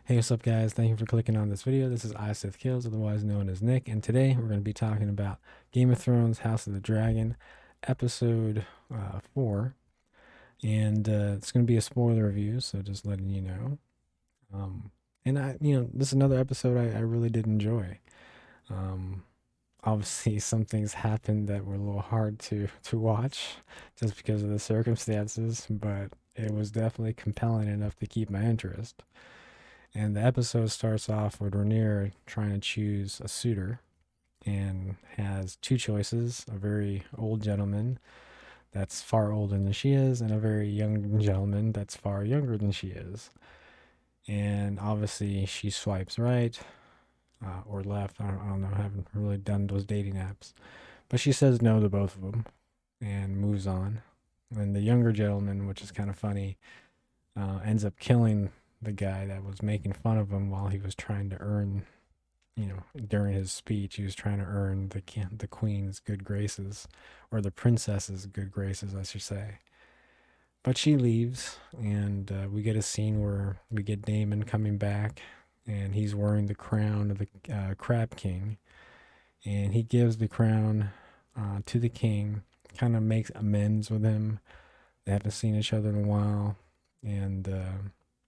Hey, what's up, guys? Thank you for clicking on this video. This is Kills, otherwise known as Nick, and today we're going to be talking about Game of Thrones House of the Dragon, episode 4. And it's going to be a spoiler review, so just letting you know. Um, this is another episode I really did enjoy. Um, Obviously, some things happened that were a little hard to watch just because of the circumstances, but it was definitely compelling enough to keep my interest. And the episode starts off with Rhaenyra trying to choose a suitor and has two choices: a very old gentleman that's far older than she is, and a very young gentleman that's far younger than she is. And obviously, she swipes right or left. I don't know. I haven't really done those dating apps. But she says no to both of them and moves on. And the younger gentleman, which is kind of funny, ends up killing the guy that was making fun of him while he was trying to earn, during his speech, he was trying to earn the queen's good graces, or the princess's good graces, I should say. But she leaves, and we get a scene where we get Damon coming back, and he's wearing the crown of the Crab King, and he gives the crown to the king, kind of makes amends with him. They haven't seen each other in a while, and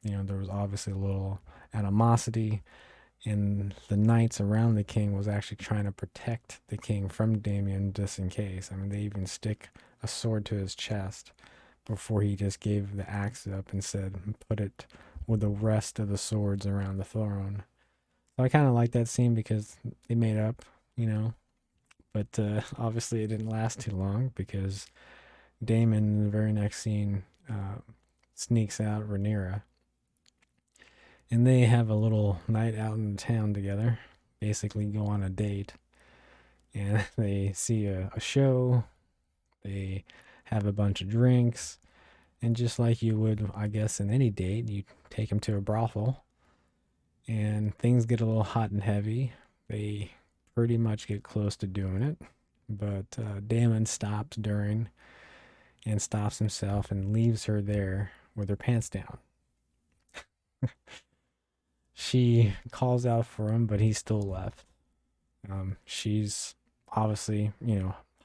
there was obviously a little animosity, and the knights around the king was actually trying to protect the king from Damien just in case. I mean, they even stick a sword to his chest before he just gave the axe up and said, "Put it with the rest of the swords around the throne." So I kind of like that scene because they made up, you know. But obviously, it didn't last too long because Damon, in the very next scene, sneaks out Rhaenyra, and they have a little night out in town together. Basically, go on a date, and they see a show. They have a bunch of drinks, and just like you would, I guess, in any date, you take them to a brothel, and things get a little hot and heavy. They pretty much get close to doing it, but Damon stops during and stops himself and leaves her there with her pants down. She calls out for him, but he's still left. She's obviously,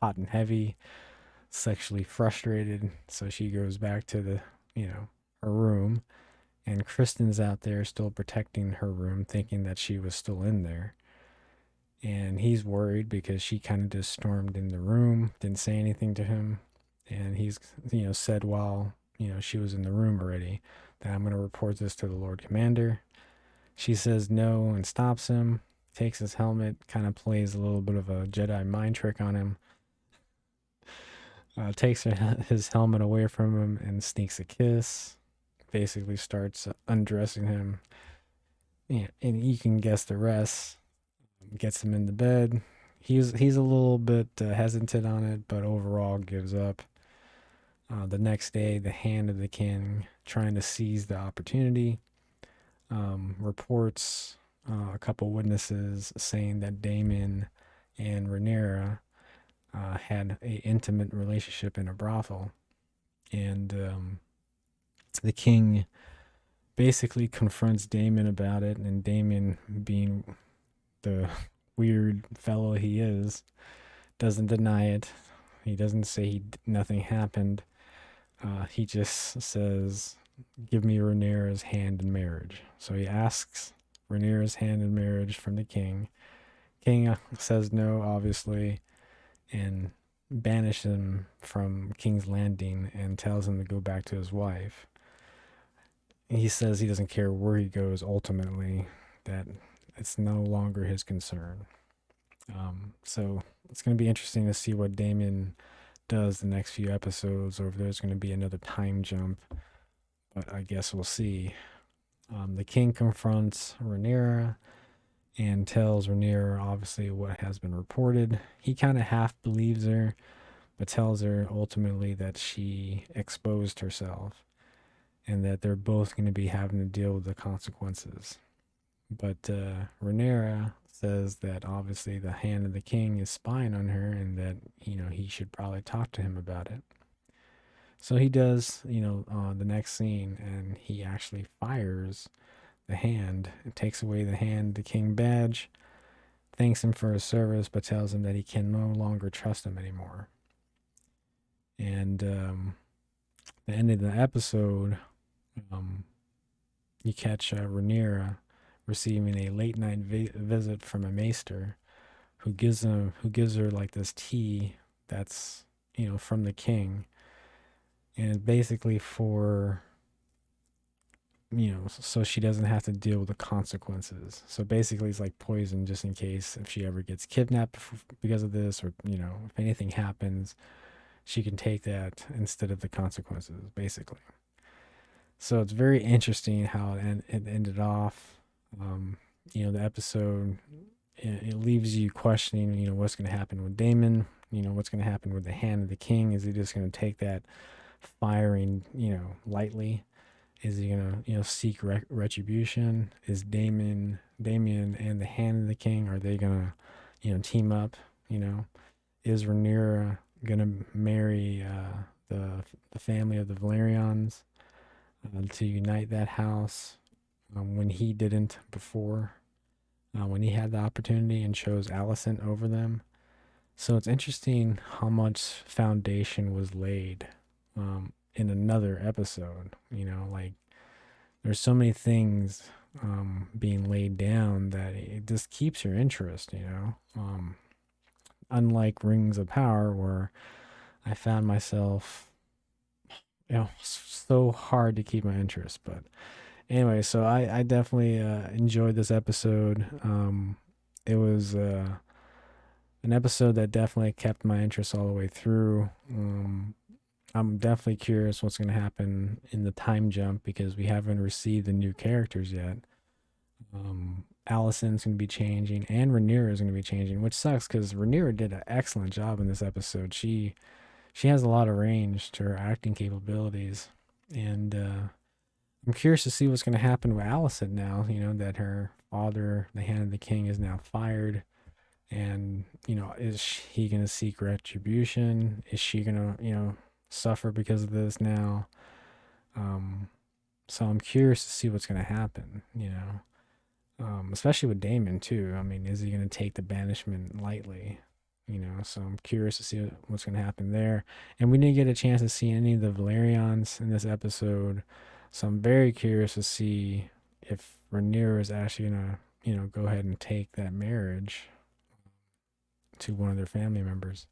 hot and heavy, sexually frustrated, so she goes back to her room, and Kristen's out there still protecting her room, thinking that she was still in there. And he's worried because she kind of just stormed in the room, didn't say anything to him, and he's, said while, she was in the room already that I'm going to report this to the Lord Commander. She says no and stops him, takes his helmet, kind of plays a little bit of a Jedi mind trick on him, takes his helmet away from him and sneaks a kiss, basically starts undressing him. Yeah, and you can guess the rest. Gets him in the bed. He's a little bit hesitant on it, but overall gives up. The next day, the Hand of the King, trying to seize the opportunity, reports a couple witnesses saying that Damon and Rhaenyra had a intimate relationship in a brothel, and the king basically confronts Damon about it, and Damon, being the weird fellow he is, doesn't deny it. He doesn't say nothing happened. He just says, "Give me Rhaenyra's hand in marriage." So he asks Rhaenyra's hand in marriage from the king. King says no, obviously, and banishes him from King's Landing and tells him to go back to his wife. He says he doesn't care where he goes ultimately, that it's no longer his concern. So it's going to be interesting to see what Damien does the next few episodes, or if there's going to be another time jump. But I guess we'll see. The king confronts Rhaenyra and tells Rhaenyra obviously what has been reported. He kind of half believes her, but tells her ultimately that she exposed herself and that they're both going to be having to deal with the consequences. But Rhaenyra says that obviously the Hand of the King is spying on her, and that he should probably talk to him about it. So he does, the next scene, and he actually fires the hand. It takes away the king badge, thanks him for his service, but tells him that he can no longer trust him anymore. And the end of the episode, um, you catch Rhaenyra receiving a late night visit from a maester who gives her like this tea that's from the king, and basically for so she doesn't have to deal with the consequences. So basically, it's like poison just in case if she ever gets kidnapped because of this, or if anything happens, she can take that instead of the consequences, basically. So it's very interesting how it ended off. The episode, it leaves you questioning, what's going to happen with Damon. What's going to happen with the hand of the king. Is he just going to take that firing, lightly? Is he gonna, seek retribution? Is Damon and the Hand of the King, are they gonna, team up? Is Rhaenyra gonna marry the family of the Valerians to unite that house when he didn't before, when he had the opportunity and chose Allison over them? So it's interesting how much foundation was laid in another episode. Like there's so many things being laid down that it just keeps your interest. Unlike Rings of Power, where I found myself, so hard to keep my interest. But anyway, so I definitely enjoyed this episode. It was an episode that definitely kept my interest all the way through. I'm definitely curious what's going to happen in the time jump because we haven't received the new characters yet. Allison's going to be changing, and Rhaenyra is going to be changing, which sucks because Rhaenyra did an excellent job in this episode. She has a lot of range to her acting capabilities, and I'm curious to see what's going to happen with Allison now. That her father, the Hand of the King, is now fired. And is he gonna seek retribution? Is she gonna suffer because of this now? So I'm curious to see what's gonna happen. Especially with Damon too. I mean, is he gonna take the banishment lightly? So I'm curious to see what's gonna happen there. And we didn't get a chance to see any of the Valerians in this episode, so I'm very curious to see if Rhaenyra is actually gonna go ahead and take that marriage to one of their family members.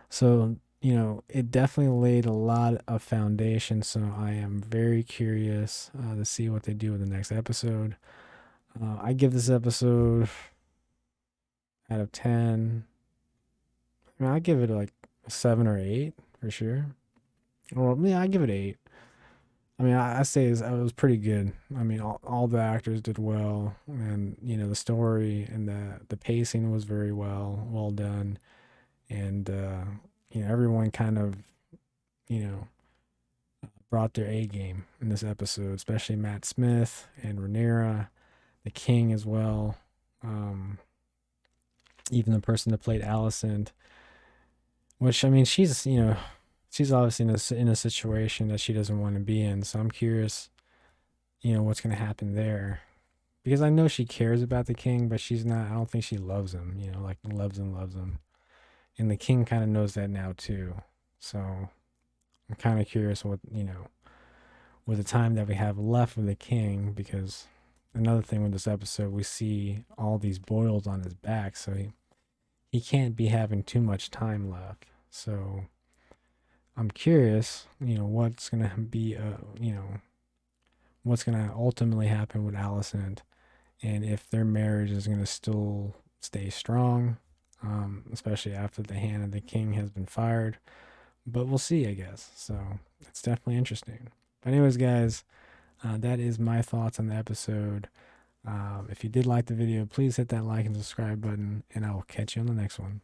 So, it definitely laid a lot of foundation. So I am very curious to see what they do with the next episode. I give this episode out of 10. I mean, I give it like a 7 or 8 for sure. Well, yeah, I give it 8. I mean, I say it was pretty good. I mean, all the actors did well, and the story and the pacing was very well done, and everyone kind of you know brought their A game in this episode, especially Matt Smith and Rhaenyra, the King as well. Even the person that played Allison, which I mean, she's obviously in a situation that she doesn't want to be in. So I'm curious, what's going to happen there, because I know she cares about the king, but she's not. I don't think she loves him. Like loves him, and the king kind of knows that now too. So I'm kind of curious what with the time that we have left with the king, because another thing with this episode, we see all these boils on his back, so he can't be having too much time left. So I'm curious, what's gonna be, what's gonna ultimately happen with Allison, and if their marriage is gonna still stay strong, especially after the Hand of the King has been fired. But we'll see, I guess. So it's definitely interesting. But anyways, guys, that is my thoughts on the episode. If you did like the video, please hit that like and subscribe button, and I will catch you on the next one.